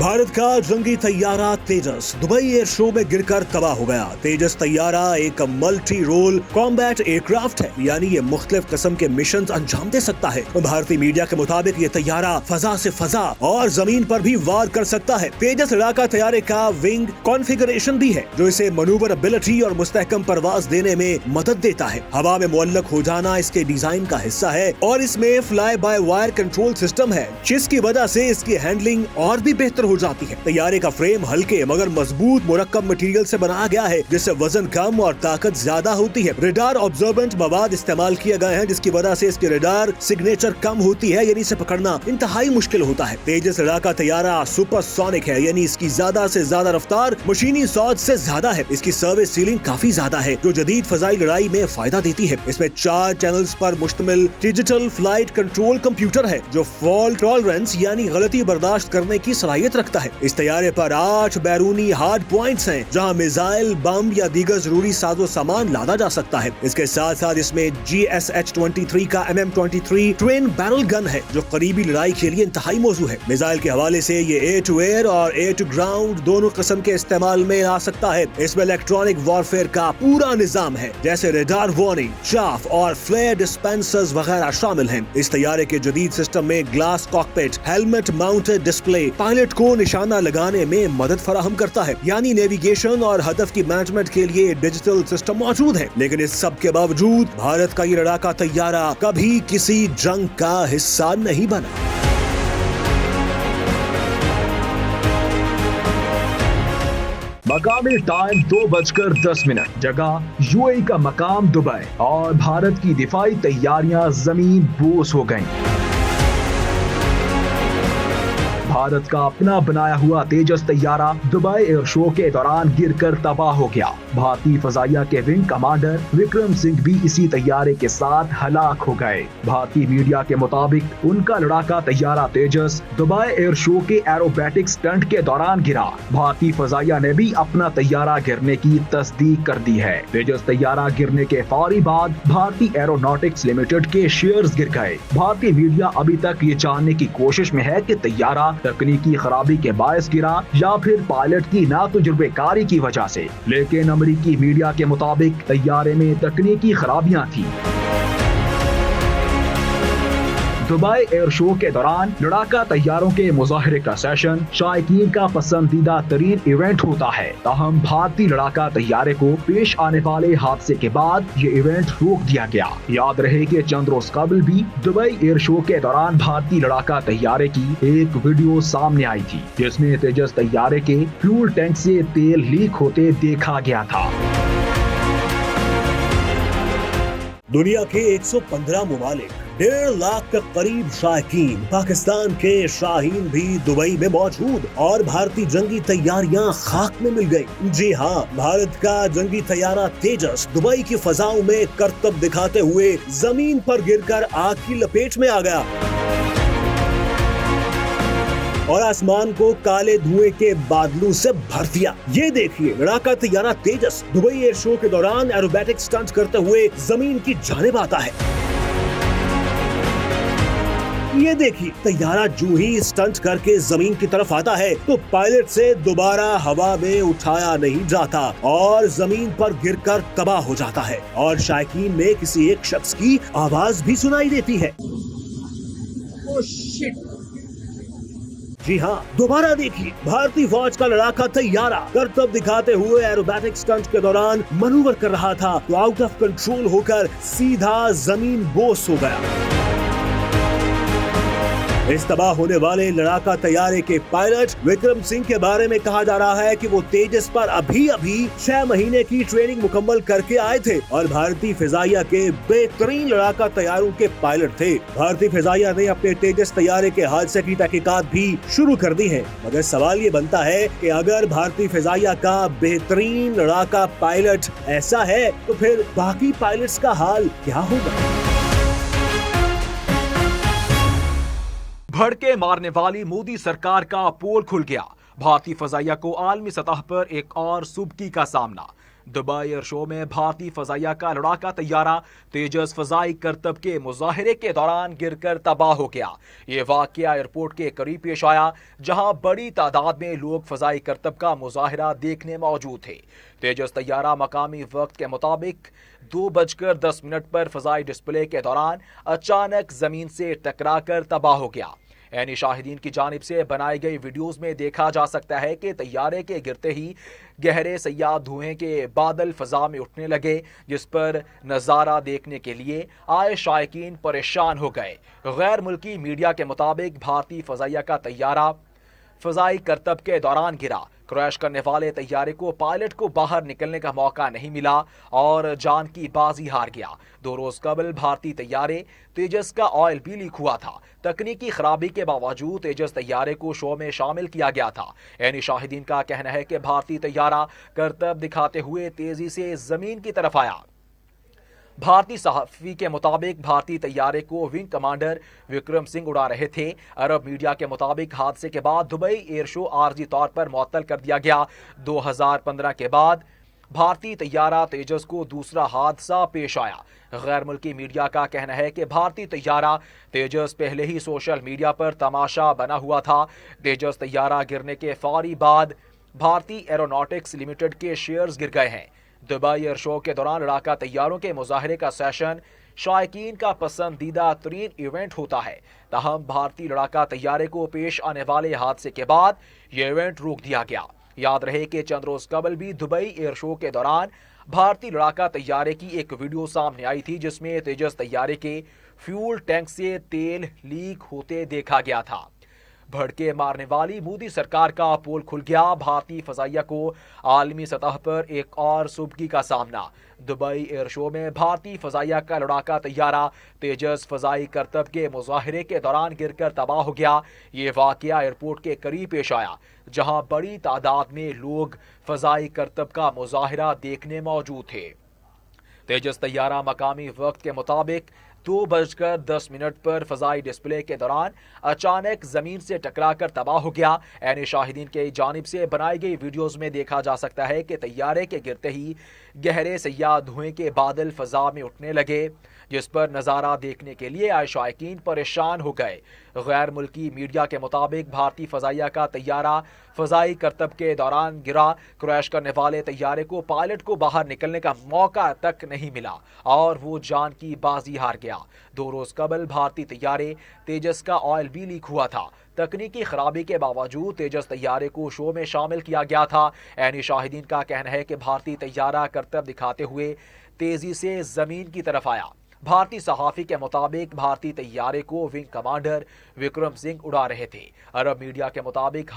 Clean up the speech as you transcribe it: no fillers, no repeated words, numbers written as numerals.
भारत का जंगी तैयारा तेजस Dubai air show में गिरकर तबाह हो गया। तेजस तैयारा एक मल्टी रोल कॉम्बैट एयरक्राफ्ट है, यानी ये मुख्तलिफ किस्म के मिशन अंजाम दे सकता है। भारतीय मीडिया के मुताबिक ये तैयारा फजा से फजा और जमीन पर भी वार कर सकता है। तेजस लड़ाका तैयारे का विंग कॉन्फ़िगरेशन भी है जो इसे मनूवरबिलिटी और मुस्तहकम परवाज देने में मदद देता है। हवा में मुअल्लक हो जाना इसके डिजाइन का हिस्सा है और इसमें fly by wire control system है, जिसकी वजह से इसकी हैंडलिंग और भी बेहतर हो जाती है। तैयारे का फ्रेम हल्के मगर मजबूत मुरक्कब मटेरियल से बनाया गया है, जिससे वजन कम और ताकत ज्यादा होती है। रेडार ऑब्जर्वेंट मवाद इस्तेमाल किए गए हैं, जिसकी वजह से इसकी रेडार सिग्नेचर कम होती है, यानी इसे पकड़ना इंतहाई मुश्किल होता है। तेजस लड़ाका तैयारा सुपरसोनिक है, यानी इसकी ज्यादा से ज्यादा रफ्तार मशीनी सौद से ज्यादा है। इसकी सर्विस सीलिंग काफी ज्यादा है, जो जदीद फजाई लड़ाई में फायदा देती है। इसमें 4 चैनल्स पर मुश्तमिल डिजिटल फ्लाइट कंट्रोल कंप्यूटर है, जो फॉल्ट टॉलरेंस यानी गलती बर्दाश्त करने की सलाहियत रखता है। इस तैयारे पर 8 बैरूनी हार्ड पॉइंट्स हैं, जहां मिसाइल, बम या दीगर जरूरी साजो सामान लादा जा सकता है। इसके साथ साथ इसमें GSH-23 का MM-23 ट्विन बैरल गन है, जो करीबी लड़ाई के लिए इंतहाई मौजू है। मिसाइल के हवाले से ये एयर टू एयर और एयर टू ग्राउंड दोनों किस्म के इस्तेमाल में आ सकता है। इसमें इलेक्ट्रॉनिक वॉरफेयर का पूरा निजाम है, जैसे रेडार वार्निंग, चाफ और फ्लेयर डिस्पेंसर्स वगैरह शामिल हैं। इस तैयारे के जदीद सिस्टम में glass cockpit, helmet mounted display pilot को निशाना लगाने में मदद फराहम करता है, यानी नेविगेशन और हदफ की मैनेजमेंट के लिए डिजिटल सिस्टम मौजूद है। लेकिन इस सब के बावजूद भारत का ये लड़ाका तैयारा कभी किसी जंग का हिस्सा नहीं बना। मकामी टाइम 2:10, जगह यूएई का मकाम दुबई, और भारत की दिफाई तैयारियां जमीन बोस हो गईं। भारत का अपना बनाया हुआ तेजस तैयारा दुबई एयर शो के दौरान गिरकर तबाह हो गया। भारतीय फजाइया के विंग कमांडर विक्रम सिंह भी इसी तैयारे के साथ हलाक हो गए। भारतीय मीडिया के मुताबिक उनका लड़ाका तैयारा तेजस दुबई एयर शो के एरोबैटिक स्टंट के दौरान गिरा। भारतीय फजाइया ने भी अपना तैयारा गिरने की तस्दीक कर दी है। तेजस तैयारा गिरने के फौरी बाद भारतीय एरोनॉटिक्स लिमिटेड के शेयर्स गिर गए। भारतीय मीडिया अभी तक ये जानने की कोशिश में है कि तैयारा तकनीकी खराबी के बायस गिरा या फिर पायलट की नातजुर्बेकारी की वजह से, लेकिन अमेरिकी मीडिया के मुताबिक तैयारे में तकनीकी खराबियां थी। दुबई एयर शो के दौरान लड़ाका तैयारों के मुजाहरे का सेशन शायकीन का पसंदीदा तरीन इवेंट होता है। ताहम भारतीय लड़ाका तैयारे को पेश आने वाले हादसे के बाद ये इवेंट रोक दिया गया। याद रहे कि चंद रोज कबल भी दुबई एयर शो के दौरान भारतीय लड़ाका तैयारे की एक वीडियो सामने आई थी, जिसमें तेजस तैयारे के फ्यूल टैंक से तेल लीक होते देखा गया था। दुनिया के 115 मुमालिक, 1.5 लाख के करीब शायकीन, पाकिस्तान के शाहीन भी दुबई में मौजूद, और भारतीय जंगी तैयारियां खाक में मिल गई। जी हाँ, भारत का जंगी तैयारा तेजस दुबई की फजाओं में करतब दिखाते हुए जमीन पर गिरकर आग की लपेट में आ गया और आसमान को काले धुएं के बादलों से भर दिया। ये देखिए, लड़ाका तैयारा तेजस दुबई एयर शो के दौरान एरोबैटिक स्टंट करते हुए जमीन की जानिब आता है। ये देखिए, तैयारा जो ही स्टंट करके जमीन की तरफ आता है तो पायलट से दोबारा हवा में उठाया नहीं जाता और जमीन पर गिरकर तबाह हो जाता है, और शायकीन में किसी एक शख्स की आवाज भी सुनाई देती है। Oh shit! जी हाँ, दोबारा देखिए, भारतीय फौज का लड़ाका तैयारा करतब दिखाते हुए एरोबैटिक स्टंट के दौरान मनूवर कर रहा था तो आउट ऑफ कंट्रोल होकर सीधा जमीन बोस हो गया। इस तबाह होने वाले लड़ाका तैयारे के पायलट विक्रम सिंह के बारे में कहा जा रहा है कि वो तेजस पर अभी 6 महीने की ट्रेनिंग मुकम्मल करके आए थे और भारतीय फिजाइया के बेहतरीन लड़ाका तैयारों के पायलट थे। भारतीय फिजाइया ने अपने तेजस तैयारे के हादसे की तहकीकात भी शुरू कर दी है, मगर सवाल ये बनता है कि अगर भारतीय फिजाइया का बेहतरीन लड़ाका पायलट ऐसा है तो फिर बाकी पायलट्स का हाल क्या होगा? भड़के मारने वाली मोदी सरकार का पोल खुल गया। भारतीय फजाइया को आलमी सतह पर एक और सुबकी का सामना। दुबई एयर शो में भारतीय फजाइया का लड़ाका तैयारा तेजस फजाई करतब के मुजाहरे के दौरान गिरकर तबाह हो गया। ये वाकया एयरपोर्ट के करीब पेश आया, जहां बड़ी तादाद में लोग फजाई करतब का मुजाहरा देखने मौजूद थे। तेजस तैयारा मकामी वक्त के मुताबिक 2:10 पर फजाई डिस्प्ले के दौरान अचानक जमीन से टकराकर तबाह हो गया। ऐनी शाहिदीन की जानिब से बनाई गई वीडियोस में देखा जा सकता है कि तैयारे के गिरते ही गहरे सयाह धुएं के बादल फजा में उठने लगे, जिस पर नज़ारा देखने के लिए आए शायकीन परेशान हो गए। गैर मुल्की मीडिया के मुताबिक भारतीय फजाइया का तैयारा फजाई करतब के दौरान गिरा। क्रैश करने वाले तैयारे को पायलट को बाहर निकलने का मौका नहीं मिला और जान की बाजी हार गया। 2 रोज कबल भारतीय तैयारे तेजस का ऑयल भी लीक हुआ था। तकनीकी खराबी के बावजूद तेजस तैयारे को शो में शामिल किया गया था। ऐनी शाहिदीन का कहना है कि भारतीय तैयारा करतब दिखाते हुए तेजी से जमीन की तरफ आया। भारतीय सहाफ़ी के मुताबिक भारतीय तैयारे को विंग कमांडर विक्रम सिंह उड़ा रहे थे। अरब मीडिया के मुताबिक हादसे के बाद दुबई एयर शो आर्जी तौर पर मुअत्तल कर दिया गया। 2015 के बाद भारतीय तैयारा तेजस को दूसरा हादसा पेश आया। गैर मुल्की मीडिया का कहना है कि भारतीय तैयारा तेजस पहले ही सोशल मीडिया पर तमाशा बना हुआ था। तेजस तैयारा गिरने के फौरी बाद भारतीय एरोनॉटिक्स लिमिटेड के शेयर्स गिर गए हैं। दुबई एयर शो के दौरान लड़ाका तैयारों के मुजाहरे का सेशन शायकीन का पसंदीदा तरीन इवेंट होता है। ताहम भारतीय लड़ाका तैयारे को पेश आने वाले हादसे के बाद यह इवेंट रोक दिया गया। याद रहे कि चंद रोज कबल भी दुबई एयर शो के दौरान भारतीय लड़ाका तैयारे की एक वीडियो सामने आई थी, जिसमें तेजस तैयारे के फ्यूल टैंक से तेल लीक होते देखा गया था। भड़के मारने वाली मोदी सरकार का पोल खुल गया। भारतीय फजाइया को आलमी सतह पर एक और सुबकी का सामना। दुबई एयर शो में भारतीय फजाइया का लड़ाका तैयारा तेजस फजाई करतब के मुजाहरे के दौरान गिरकर तबाह हो गया। ये वाकया एयरपोर्ट के करीब पेश आया, जहां बड़ी तादाद में लोग फजाई करतब का मुजाहरा देखने मौजूद थे। तेजस तैयारा मकामी वक्त के मुताबिक 2:10 पर फजाई डिस्प्ले के दौरान अचानक जमीन से टकराकर तबाह हो गया। ऐने शाहिदीन के जानिब से बनाई गई वीडियोस में देखा जा सकता है कि तैयारे के गिरते ही गहरे सयाह धुएं के बादल फजा में उठने लगे, जिस पर नज़ारा देखने के लिए आए शायकीन परेशान हो गए। गैर मुल्की मीडिया के मुताबिक भारतीय फजाइया का तैयारा फजाई करतब के दौरान गिरा। क्रैश करने वाले तैयारे को पायलट को बाहर निकलने का मौका तक नहीं मिला और वो जान की बाजी हार गया। 2 रोज कबल भारतीय तैयारे तेजस का ऑयल भी लीक हुआ था। तकनीकी खराबी के बावजूद तेजस तैयारे को शो में शामिल किया गया था। ऐनी शाहिदीन का कहना है कि भारतीय तैयारा करतब दिखाते हुए तेजी से जमीन की तरफ आया। भारतीय सहाफ़ी के मुताबिक भारतीय तैयारे को विंग कमांडर विक्रम सिंह उड़ा रहे थे। अरब मीडिया के मुताबिक